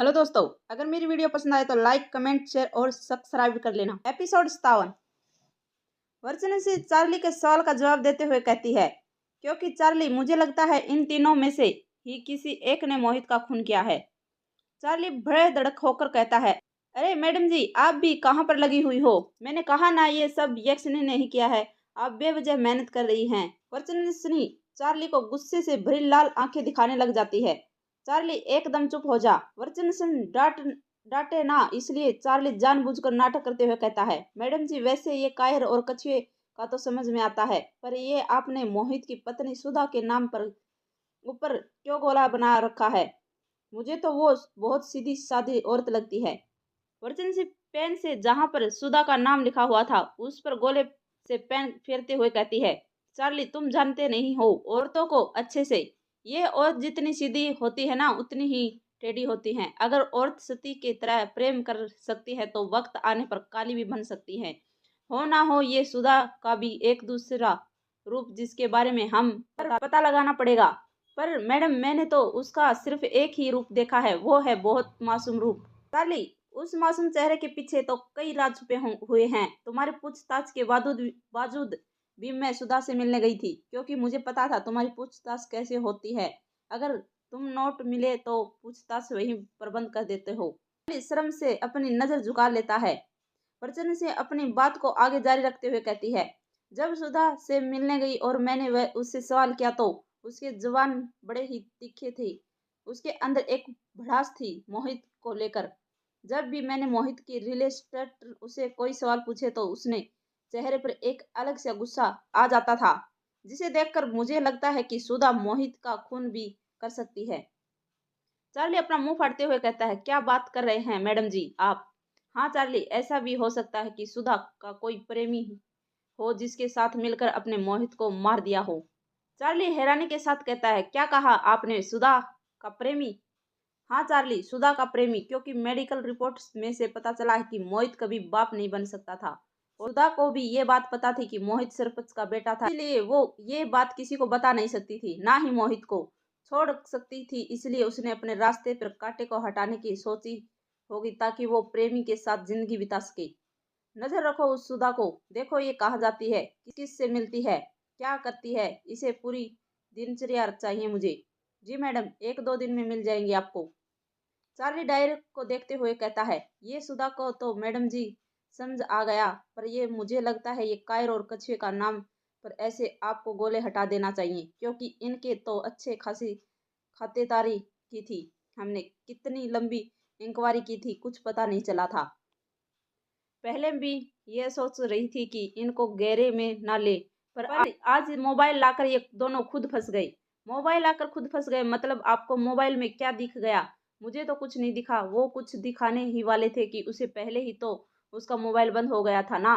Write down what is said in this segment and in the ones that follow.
Hello दोस्तों, अगर मेरी वीडियो पसंद आए तो लाइक कमेंट शेयर और सब्सक्राइब कर लेना। एपिसोड 57। वर्चन से चार्ली के सवाल का जवाब देते हुए कहती है, क्योंकि चार्ली, मुझे लगता है इन तीनों में से ही किसी एक ने मोहित का खून किया है। चार्ली भय धड़क होकर कहता है, अरे मैडम जी, आप भी कहाँ पर लगी हुई हो? मैंने कहा ना, ये सब यक्ष ने नहीं किया है। आप बेवजह मेहनत कर रही हैं। वर्चन चार्ली को गुस्से से भरी लाल आंखें दिखाने लग जाती है। चार्ली, एकदम चुप हो जा। वर्चन डांटे ना, इसलिए चार्ली जानबूझकर नाटक करते हुए कहता है, मैडम जी, वैसे ये कायर और कछुए का तो समझ में आता है, पर ये आपने मोहित की पत्नी सुधा के नाम पर ऊपर क्यों गोला बना रखा है? मुझे तो वो बहुत सीधी सादी औरत लगती है। वर्चन पेन से जहां पर सुधा का नाम लिखा हुआ था उस पर गोले से पेन फेरते हुए कहती है, चार्ली, तुम जानते नहीं हो औरतों को अच्छे से। ये औरत जितनी सीधी होती है ना, उतनी ही टेढ़ी होती है। अगर औरत सती की तरह प्रेम कर सकती है तो वक्त आने पर काली भी बन सकती है। हो ना हो ये सुधा का भी एक दूसरा रूप, जिसके बारे में हम पता लगाना पड़ेगा। पर मैडम, मैंने तो उसका सिर्फ एक ही रूप देखा है, वो है बहुत मासूम रूप। चार्ली, उस मासूम चेहरे के पीछे तो कई राज छुपे हुए हैं। तुम्हारी पूछताछ के बावजूद भी मैं सुधा से मिलने गई थी, क्योंकि मुझे पता था तुम्हारी पूछताछ कैसे होती है। अगर तुम नोट मिले तो पूछताछ वहीं पर बंद कर देते हो। चार्ली शर्म से अपनी नजर झुका लेता है। वर्चन से अपनी बात को आगे जारी रखते हुए कहती है, जब सुधा से मिलने गई और मैंने वह उससे सवाल किया तो उसके जवान बड़े ही तीखे थे। उसके अंदर एक भड़ास थी मोहित को लेकर। जब भी मैंने मोहित की रिलेटेड उसे कोई सवाल पूछे तो उसने चेहरे पर एक अलग सा गुस्सा आ जाता था, जिसे देखकर मुझे लगता है कि सुधा मोहित का खून भी कर सकती है। चार्ली अपना मुंह फाड़ते हुए कहता है, क्या बात कर रहे हैं मैडम जी आप? हाँ चार्ली, ऐसा भी हो सकता है कि सुधा का कोई प्रेमी हो जिसके साथ मिलकर अपने मोहित को मार दिया हो। चार्ली हैरानी के साथ कहता है, क्या कहा आपने? सुधा का प्रेमी? हाँ चार्ली, सुधा का प्रेमी, क्योंकि मेडिकल रिपोर्ट्स में से पता चला है कि मोहित कभी बाप नहीं बन सकता था। और सुधा को भी ये बात पता थी कि मोहित सरपंच का बेटा था, इसलिए वो ये बात किसी को बता नहीं सकती थी, ना ही मोहित को छोड़ सकती थी। इसलिए उसने अपने रास्ते पर कांटे को हटाने की सोची होगी, ताकि वो प्रेमी के साथ जिंदगी बिता सके। नजर रखो उस सुधा को, देखो ये कहाँ जाती है, किससे मिलती है, क्या करती है, इसे पूरी दिनचर्या चाहिए मुझे। जी मैडम, एक दो दिन में मिल जाएंगे आपको। चार्ली डायर को देखते हुए कहता है, ये सुधा को तो मैडम जी समझ आ गया, पर ये मुझे लगता है ये कायर और कछुए का नाम पर ऐसे आपको गोले हटा देना चाहिए, क्योंकि इनके तो अच्छे खासी खातेदारी की थी। हमने कितनी लंबी इंक्वायरी की थी, कुछ पता नहीं चला था। पहले भी ये सोच रही थी कि इनको घेरे में ना ले, पर आज मोबाइल लाकर ये दोनों खुद फंस गए। मोबाइल आकर खुद फंस गए मतलब? आपको मोबाइल में क्या दिख गया? मुझे तो कुछ नहीं दिखा। वो कुछ दिखाने ही वाले थे कि उसे पहले ही तो उसका मोबाइल बंद हो गया था ना।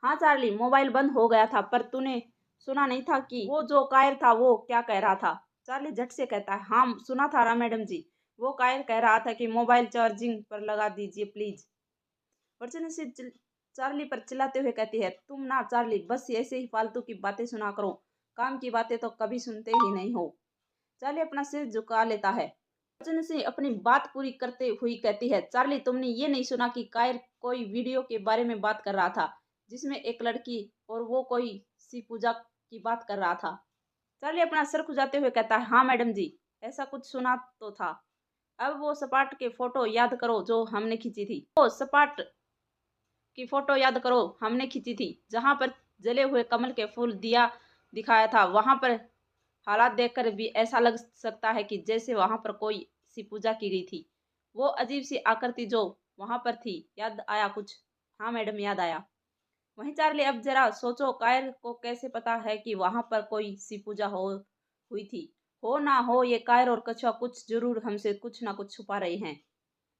हाँ चार्ली, मोबाइल बंद हो गया था, पर तूने सुना नहीं था कि वो जो कायर था वो क्या कह रहा था? चार्ली झट से कहता है, हाँ सुना था ना मैडम जी। वो कायर कह रहा था कि मोबाइल चार्जिंग पर लगा दीजिए प्लीज। वर्चन से चार्ली पर चिल्लाते हुए कहती है, तुम ना चार्ली, बस ऐसे ही फालतू की बातें सुना करो, काम की बातें तो कभी सुनते ही नहीं हो। चार्ली अपना सिर झुका लेता है। वर्चन से अपनी बात पूरी करते हुई कहती है, चार्ली, तुमने ये नहीं सुना कि कायर कोई वीडियो के बारे में बात कर रहा था, जिसमें एक लड़की और वो कोई सी पूजा की बात कर रहा था? चार्ली अपना सिर खुजाते हुए कहता है, हाँ मैडम जी, ऐसा कुछ सुना तो था। अब वो सपाट के फोटो याद करो जो हमने खींची थी। वो सपाट की फोटो याद करो, हमने खींची थी, जहां पर जले हुए कमल के फूल दिया दिखाया था। वहां पर हालात देखकर भी ऐसा लग सकता है कि जैसे वहां पर कोई सी पूजा की गई थी। वो अजीब सी आकृति जो वहां पर थी, याद आया कुछ? हाँ मैडम, याद आया। वहीं चार्ली, अब जरा सोचो, कायर को कैसे पता है कि वहां पर कोई सी पूजा हुई थी? हो ना हो ये कायर और कछुआ कुछ जरूर हमसे कुछ ना कुछ छुपा रहे हैं।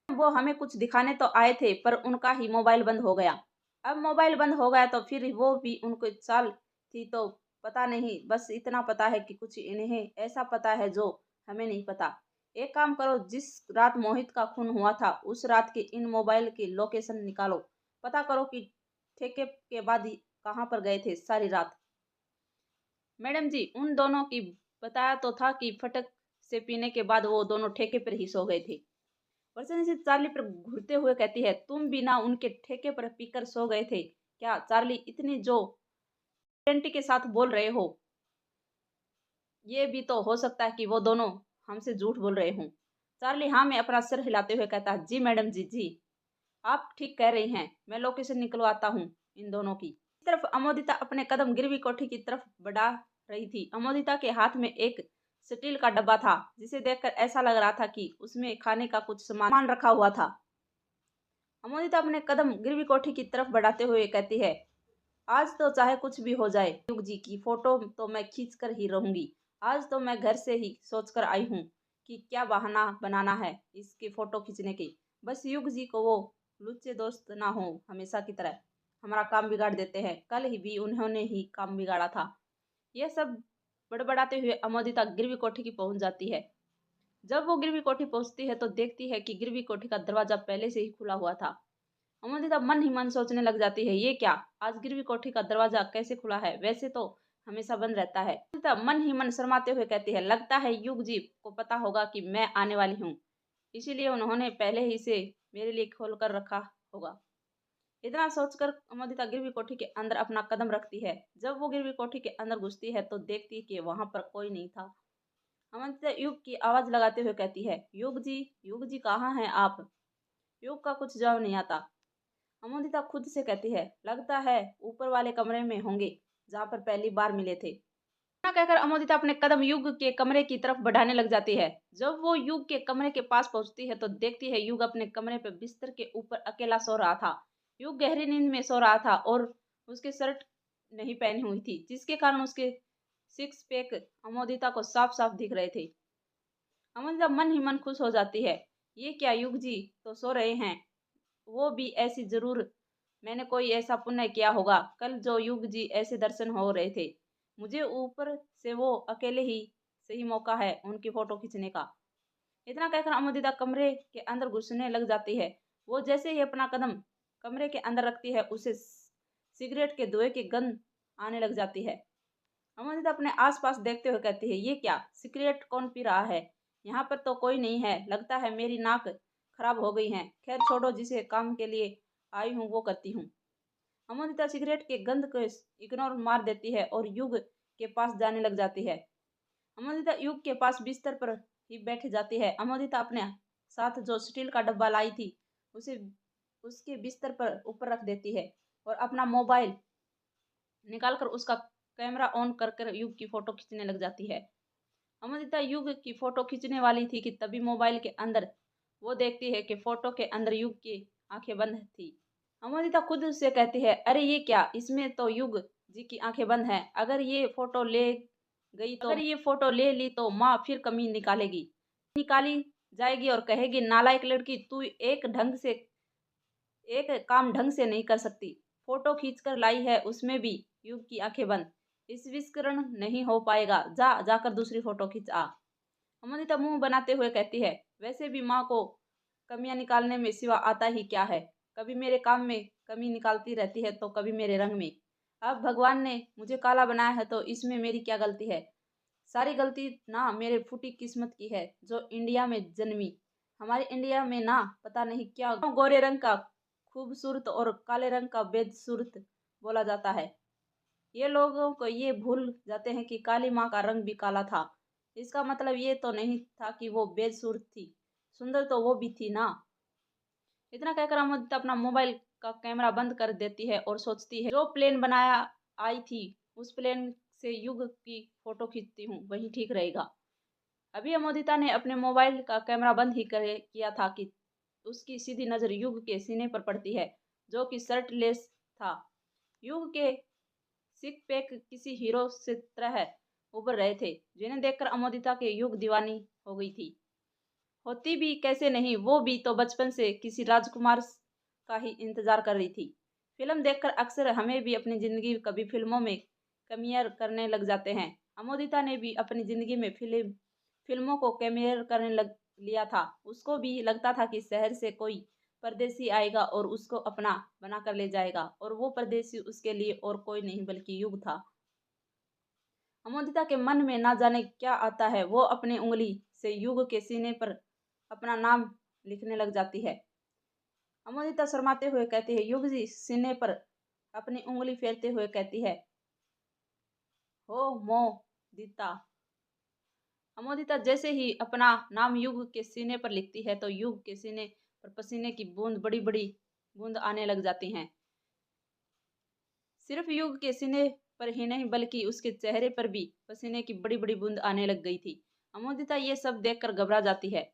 वो हमें कुछ दिखाने तो आए थे, पर उनका ही मोबाइल बंद हो गया। अब मोबाइल बंद हो गया तो फिर वो भी उनको चाल थी तो पता नहीं। बस इतना पता है कि कुछ इन्हें ऐसा पता है जो हमें नहीं पता। एक काम करो, जिस रात मोहित का खून हुआ था उस रात के इन मोबाइल की लोकेशन निकालो। पता करो कि ठेके के बाद ही कहाँ पर गए थे सारी रात। मैडम जी, उन दोनों की बताया तो था कि फटक से पीने के बाद वो दोनों ठेके पर ही सो गए थे। वर्षा चार्ली पर घूरते हुए कहती है, तुम भी ना उनके ठेके पर पीकर सो गए थे क्या? चार्ली, इतनी जो गारंटी के साथ बोल रहे हो, ये भी तो हो सकता है कि वो दोनों हमसे झूठ बोल रहे हों। चार्ली हाँ में अपना सिर हिलाते हुए कहता है, जी मैडम जी, जी आप ठीक कह रही हैं, मैं लोकेशन निकलवाता हूँ इन दोनों की। इस तरफ अमोदिता अपने कदम गिरवी कोठी की तरफ बढ़ा रही थी। अमोदिता के हाथ में एक स्टील का डब्बा था, जिसे देखकर ऐसा लग रहा था कि उसमें खाने का कुछ सामान रखा हुआ था। अमोदिता अपने कदम गिरवी कोठी की तरफ बढ़ाते हुए कहती है, आज तो चाहे कुछ भी हो जाए, युग जी की फोटो तो मैं खींच कर ही रहूंगी। आज तो मैं घर से ही सोचकर आई हूँ कि क्या बहाना बनाना है इसकी फोटो खींचने की। बस युग जी को वो लुच्चे दोस्त ना हो हमेशा की तरह हमारा काम बिगाड़ देते हैं। कल ही भी उन्होंने ही काम बिगाड़ा था। यह सब बड़बड़ाते हुए अमोदिता गिरवी कोठी की पहुंच जाती है। जब वो गिरवी कोठी पहुंचती है तो देखती है कि गिरवी कोठी का दरवाजा पहले से ही खुला हुआ था। अमोदिता मन ही मन सोचने लग जाती है, ये क्या, आज गिरवी कोठी का दरवाजा कैसे खुला है? वैसे तो हमेशा बंद रहता है। अमोदिता मन ही मन शर्माते हुए कहती है, लगता है युग जी को पता होगा कि मैं आने वाली हूँ, इसीलिए उन्होंने पहले ही से मेरे लिए खोल कर रखा होगा। इतना सोचकर अमोदिता गिरवी कोठी के अंदर अपना कदम रखती है। जब वो गिरवी कोठी के अंदर घुसती है तो देखती है कि वहां पर कोई नहीं था। अमोदिता युग की आवाज लगाते हुए कहती है, युग जी कहाँ हैं आप? युग का कुछ जवाब नहीं आता। अमोदिता खुद से कहती है, लगता है ऊपर वाले कमरे में होंगे जहां पर पहली बार मिले थे। इतना कहकर अमोदिता अपने कदम युग के कमरे की तरफ बढ़ाने लग जाती है। जब वो युग के कमरे के पास पहुंचती है तो देखती है युग अपने कमरे पर बिस्तर के ऊपर अकेला सो रहा था। युग गहरी नींद में सो रहा था और उसके शर्ट नहीं पहनी हुई थी, जिसके कारण उसके सिक्स पैक अमोदिता को साफ साफ दिख रहे थे। अमोदिता मन ही मन खुश हो जाती है, ये क्या, युग जी तो सो रहे हैं, वो भी ऐसी जरूर मैंने कोई ऐसा पुण्य किया होगा, कल जो युग जी ऐसे दर्शन हो रहे थे, मुझे ऊपर से वो अकेले ही सही मौका है उनकी फोटो खींचने का। इतना कहकर अमोदिता कमरे के अंदर घुसने लग जाती है। वो जैसे ही अपना कदम कमरे के अंदर रखती है, उसे सिगरेट के धुएं की गंध आने लग जाती है। अमोदिता अपने आसपास देखते हुए कहती है, ये क्या, सिगरेट कौन पी रहा है? यहाँ पर तो कोई नहीं है, लगता है मेरी नाक खराब हो गई है। खैर छोड़ो, जिसे काम के लिए आई हूँ वो करती हूँ। अमोदिता सिगरेट के गंध को इग्नोर मार देती है और युग के पास जाने लग जाती है। अमोदिता युग के पास बिस्तर पर ही बैठ जाती है। अमोदिता अपने साथ जो स्टील का डब्बा लाई थी उसे उसके बिस्तर पर ऊपर रख देती है और अपना मोबाइल निकालकर उसका कैमरा ऑन कर कर युग की फोटो खींचने लग जाती है। अमृता युग की फोटो खींचने वाली थी कि तभी मोबाइल के अंदर वो देखती है कि फोटो के अंदर युग की आंखें बंद थी। अमृता खुद से कहती है, अरे ये क्या, इसमें तो युग जी की आंखें बंद हैं। अगर ये फोटो ले ली तो माँ फिर कमी निकाली जाएगी और कहेगी, नालायक लड़की, तू एक काम ढंग से नहीं कर सकती। फोटो खींचकर लाई है, उसमें भी युग की आंखें बंद। इस विस्करण नहीं हो पाएगा, जाकर दूसरी फोटो खींच आ। अमृता मुंह बनाते हुए कहती है, वैसे भी माँ को कमियां निकालने में सिवा आता ही क्या है? कभी मेरे काम में कमी निकालती रहती है तो कभी मेरे रंग में। अब भगवान ने मुझे काला बनाया है तो इसमें मेरी क्या गलती है? सारी गलती ना मेरे फूटी किस्मत की है जो इंडिया में जन्मी। हमारे इंडिया में ना पता नहीं क्या गोरे रंग का खूबसूरत और काले रंग का बेदसूरत बोला जाता है। ये लोगों को ये भूल जाते हैं कि काली माँ का रंग भी काला था। इसका मतलब ये तो नहीं था कि वो बेदसूरत थी, सुंदर तो वो भी थी ना। इतना कहकर अमृता अपना मोबाइल का कैमरा बंद कर देती है और सोचती है, जो प्लेन बनाया आई थी उस प्लेन से युग की फोटो खींचती हूँ, वही ठीक रहेगा। अभी अमोदिता ने अपने मोबाइल का कैमरा बंद ही किया था कि उसकी सीधी नजर युग के सीने पर पड़ती है, जो कि शर्टलेस था। युग के सिख पैक किसी हीरो से तरह उभर रहे थे, जिन्हें देखकर अमोदिता के युग दीवानी हो गई थी। होती भी कैसे नहीं, वो भी तो बचपन से किसी राजकुमार का ही इंतजार कर रही थी। फिल्म देखकर अक्सर हमें भी अपनी जिंदगी कभी फिल्मों में कमियां करने लग जाते हैं। अमोदिता ने भी अपनी जिंदगी में फिल्मों को कैमियर करने लग लिया था। उसको भी लगता था कि शहर से कोई परदेसी आएगा और उसको अपना बना कर ले जाएगा, और वो परदेसी उसके लिए और कोई नहीं बल्कि युग था। अमोदिता के मन में ना जाने क्या आता है, वो अपनी उंगली से युग के सीने पर अपना नाम लिखने लग जाती है। अमोदिता शर्माते हुए कहती है, युग जी सीने पर अपनी उंगली फेरते हुए कहती है, हो मो दीता। अमोदिता जैसे ही अपना नाम युग के सीने पर लिखती है तो युग के सीने पर पसीने की बूंद बड़ी बड़ी बूंद आने लग जाती हैं। सिर्फ युग के सीने पर ही नहीं बल्कि उसके चेहरे पर भी पसीने की बड़ी बड़ी बूंद आने लग गई थी। अमोदिता ये सब देखकर घबरा जाती है।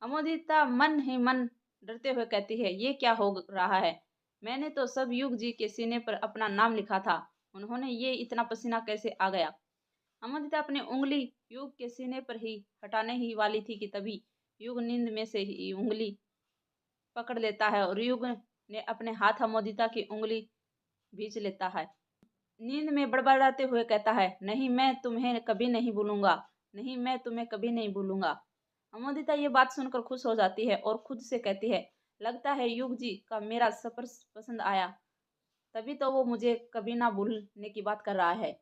अमोदिता मन ही मन डरते हुए कहती है, ये क्या हो रहा है? मैंने तो सब युग जी के सीने पर अपना नाम लिखा था, उन्होंने ये इतना पसीना कैसे आ गया? अमोदिता अपनी उंगली युग के सीने पर ही हटाने ही वाली थी कि तभी युग नींद में से ही उंगली पकड़ लेता है और युग ने अपने हाथ अमोदिता की उंगली भींच लेता है। नींद में बड़बड़ाते हुए कहता है, नहीं मैं तुम्हें कभी नहीं भूलूंगा, नहीं मैं तुम्हें कभी नहीं भूलूंगा। अमोदिता ये बात सुनकर खुश हो जाती है और खुद से कहती है, लगता है युग जी का मेरा सफर पसंद आया, तभी तो वो मुझे कभी ना भूलने की बात कर रहा है।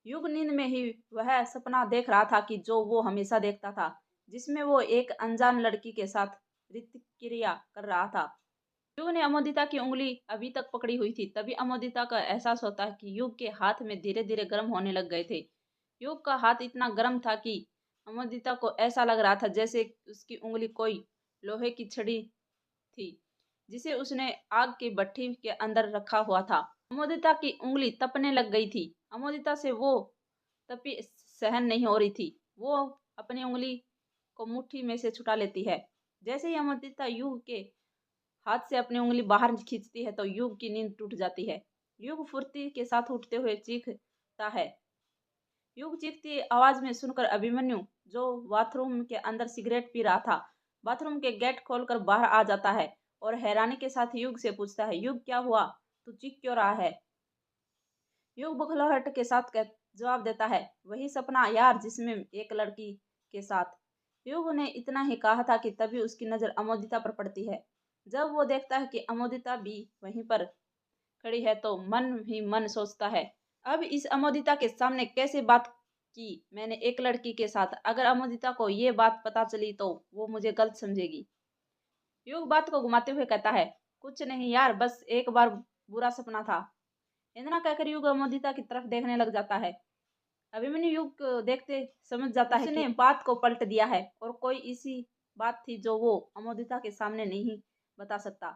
युग नींद में ही वह सपना देख रहा था कि जो वो हमेशा देखता था, जिसमें वो एक अनजान लड़की के साथ ऋतिक क्रिया कर रहा था। युग ने अमोदिता की उंगली अभी तक पकड़ी हुई थी। तभी अमोदिता का एहसास होता है कि युग के हाथ में धीरे धीरे गर्म होने लग गए थे। युग का हाथ इतना गर्म था कि अमोदिता को ऐसा लग रहा था जैसे उसकी उंगली कोई लोहे की छड़ी थी जिसे उसने आग की भट्ठी के अंदर रखा हुआ था। अमोदिता की उंगली तपने लग गई थी। अमोदिता से वो तपी सहन नहीं हो रही थी। वो अपनी उंगली को मुट्ठी में से छुटा लेती है। जैसे ही अमोदिता युग के हाथ से अपनी उंगली बाहर खींचती है तो युग की नींद टूट जाती है। युग फुर्ती के साथ उठते हुए चीखता है। युग चीखती आवाज में सुनकर अभिमन्यु, जो बाथरूम के अंदर सिगरेट पी रहा था, बाथरूम के गेट खोलकर बाहर आ जाता है और हैरानी के साथ युग से पूछता है, युग क्या हुआ, तू चीख क्यों रहा है? युग बुखलाहट के साथ जवाब देता है, वही सपना यार जिसमें एक लड़की के साथ। युग ने इतना ही कहा था कि तभी उसकी नजर अमोदिता पर पड़ती है। जब वो देखता है कि अमोदिता भी वहीं पर खड़ी है तो मन ही मन सोचता है, अब इस अमोदिता के सामने कैसे बात की मैंने एक लड़की के साथ? अगर अमोदिता को ये बात पता चली तो वो मुझे गलत समझेगी। युग बात को घुमाते हुए कहता है, कुछ नहीं यार, बस एक बार बुरा सपना था। इतना कहकर युग अमोदिता की तरफ देखने लग जाता है। अभिमन्यु युग को देखते समझ जाता है कि बात को पलट दिया है और कोई इसी बात थी जो वो अमोदिता के सामने नहीं बता सकता।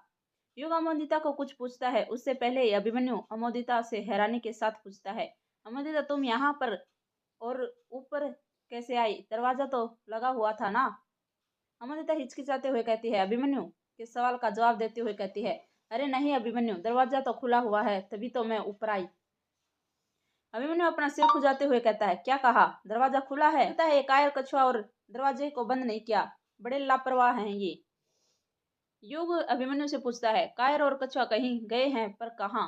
युग अमोदिता को कुछ पूछता है, उससे पहले ही अभिमन्यु अमोदिता से हैरानी के साथ पूछता है, अमोदिता तुम यहाँ पर और ऊपर कैसे आई? दरवाजा तो लगा हुआ था ना? अमोदिता हिचकिचाते हुए कहती है, अभिमन्यु के सवाल का जवाब देते हुए कहती है, अरे नहीं अभिमन्यु, दरवाजा तो खुला हुआ है, तभी तो मैं ऊपर आई। अभिमन्यु अपना सिर खुजाते हुए कहता है, क्या कहा? दरवाजा खुला है? कहता है, कायर कछुआ और दरवाजे को बंद नहीं किया, बड़े लापरवाह हैं ये। युग अभिमन्यु से पूछता है, कायर और कछुआ कहीं गए हैं, पर कहाँ?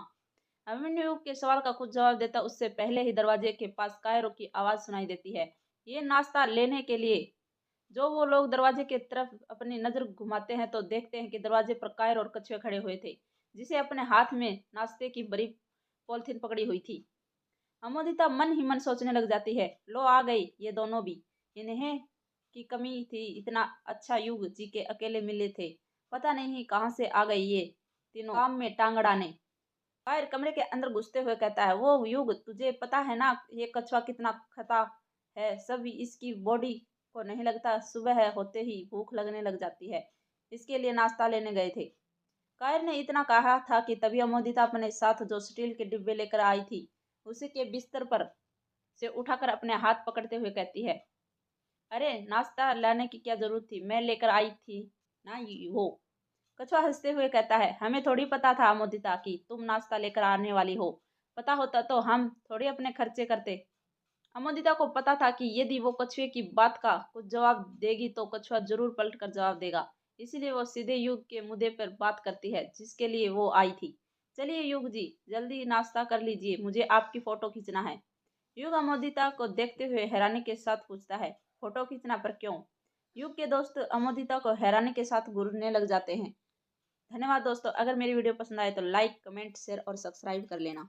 अभिमन्यु युग के सवाल का कुछ जवाब देता उससे पहले ही दरवाजे के पास कायरों की आवाज सुनाई देती है। ये नाश्ता लेने के लिए। जो वो लोग दरवाजे की तरफ अपनी नजर घुमाते हैं तो देखते हैं कि दरवाजे पर कायर और कछुए खड़े हुए थे, जिसे अपने हाथ में नाश्ते की बड़ी पॉलिथीन पकड़ी हुई थी। अमोदिता मन ही मन सोचने लग जाती है, लो आ गई ये दोनों भी, इन्हें की कमी थी, इतना अच्छा युग जी के अकेले मिले थे, पता नहीं कहाँ से आ गई ये तीनों काम में टांग अड़ाने। कायर कमरे के अंदर घुसते हुए कहता है, वो युग, तुझे पता है ना ये कछुआ कितना खता है? सब इसकी बॉडी को नहीं लगता सुबह होते ही भूख लगने लग जाती है, इसके लिए नाश्ता लेने गए थे। कायर ने इतना कहा था कि तभी अमोदिता अपने साथ जो स्टील के डिब्बे लेकर आई थी उसी के बिस्तर पर से उठाकर अपने हाथ पकड़ते हुए कहती है, अरे नाश्ता लाने की क्या जरूरत थी, मैं लेकर आई थी ना वो। कछुआ हंसते हुए कहता है, हमें थोड़ी पता था अमोदिता कि तुम नाश्ता लेकर आने वाली हो, पता होता तो हम थोड़ी अपने खर्चे करते। अमोदिता को पता था कि यदि वो कछुए की बात का कुछ जवाब देगी तो कछुआ जरूर पलट कर जवाब देगा, इसीलिए वो सीधे युग के मुद्दे पर बात करती है जिसके लिए वो आई थी। चलिए युग जी, जल्दी नाश्ता कर लीजिए, मुझे आपकी फोटो खींचना है। युग अमोदिता को देखते हुए हैरानी के साथ पूछता है, फोटो खींचना, पर क्यों? युग के दोस्त अमोदिता को हैरानी के साथ घूरने लग जाते हैं। धन्यवाद दोस्तों, अगर मेरी वीडियो पसंद आए तो लाइक, कमेंट, शेयर और सब्सक्राइब कर लेना।